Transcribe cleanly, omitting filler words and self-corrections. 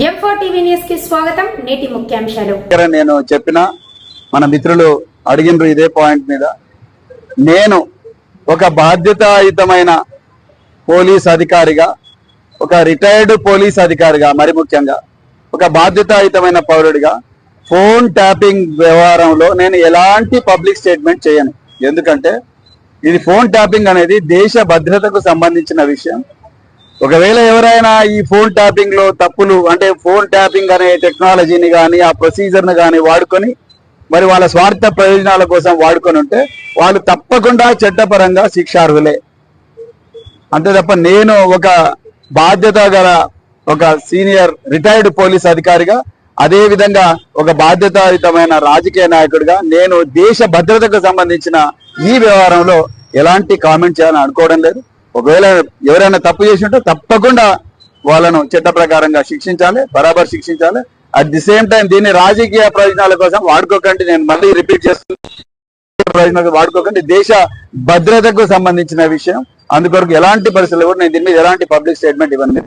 M4 TV news కి స్వాగతం. నేటి ముఖ్యాంశాలు. నేను చెప్పిన మన మిత్రులు అడిగినరు ఇదే పాయింట్ మీద. నేను ఒక బాధ్యతాయుతమైన పోలీస్ అధికారిగా, ఒక రిటైర్డ్ పోలీస్ అధికారిగా, మరి ముఖ్యంగా ఒక బాధ్యతాయుతమైన పౌరుడిగా ఫోన్ ట్యాపింగ్ వ్యవహారంలో నేను ఎలాంటి పబ్లిక్ స్టేట్మెంట్ చేయను. ఎందుకంటే ఇది ఫోన్ ట్యాపింగ్ అనేది దేశ భద్రతకు సంబంధించిన విషయం. ఒకవేళ ఎవరైనా ఈ ఫోన్ ట్యాపింగ్ లో తప్పులు, అంటే ఫోన్ ట్యాపింగ్ అనే టెక్నాలజీని కానీ ఆ ప్రొసీజర్ని కానీ వాడుకొని మరి వాళ్ళ స్వార్థ ప్రయోజనాల కోసం వాడుకొని ఉంటే వాళ్ళు తప్పకుండా చట్టపరంగా శిక్షార్హులే. అంతే తప్ప నేను ఒక బాధ్యత గల ఒక సీనియర్ రిటైర్డ్ పోలీస్ అధికారిగా, అదే విధంగా ఒక బాధ్యతాయుతమైన రాజకీయ నాయకుడిగా నేను దేశ భద్రతకు సంబంధించిన ఈ వ్యవహారంలో ఎలాంటి కామెంట్ చేయాలని అనుకోవడం లేదు. ఒకవేళ ఎవరైనా తప్పు చేసి ఉంటే తప్పకుండా వాళ్ళను చట్ట ప్రకారంగా శిక్షించాలి, బరాబర్ శిక్షించాలి. అట్ ది సేమ్ టైం దీన్ని రాజకీయ ప్రయోజనాల కోసం వాడుకోకండి. నేను మళ్ళీ రిపీట్ చేస్తున్నాను, ప్రయోజనాలు వాడుకోకండి. దేశ భద్రతకు సంబంధించిన విషయం. అందుకొరకు ఎలాంటి పరిస్థితుల్లో కూడా నేను దీని మీద ఎలాంటి పబ్లిక్ స్టేట్మెంట్ ఇవ్వను.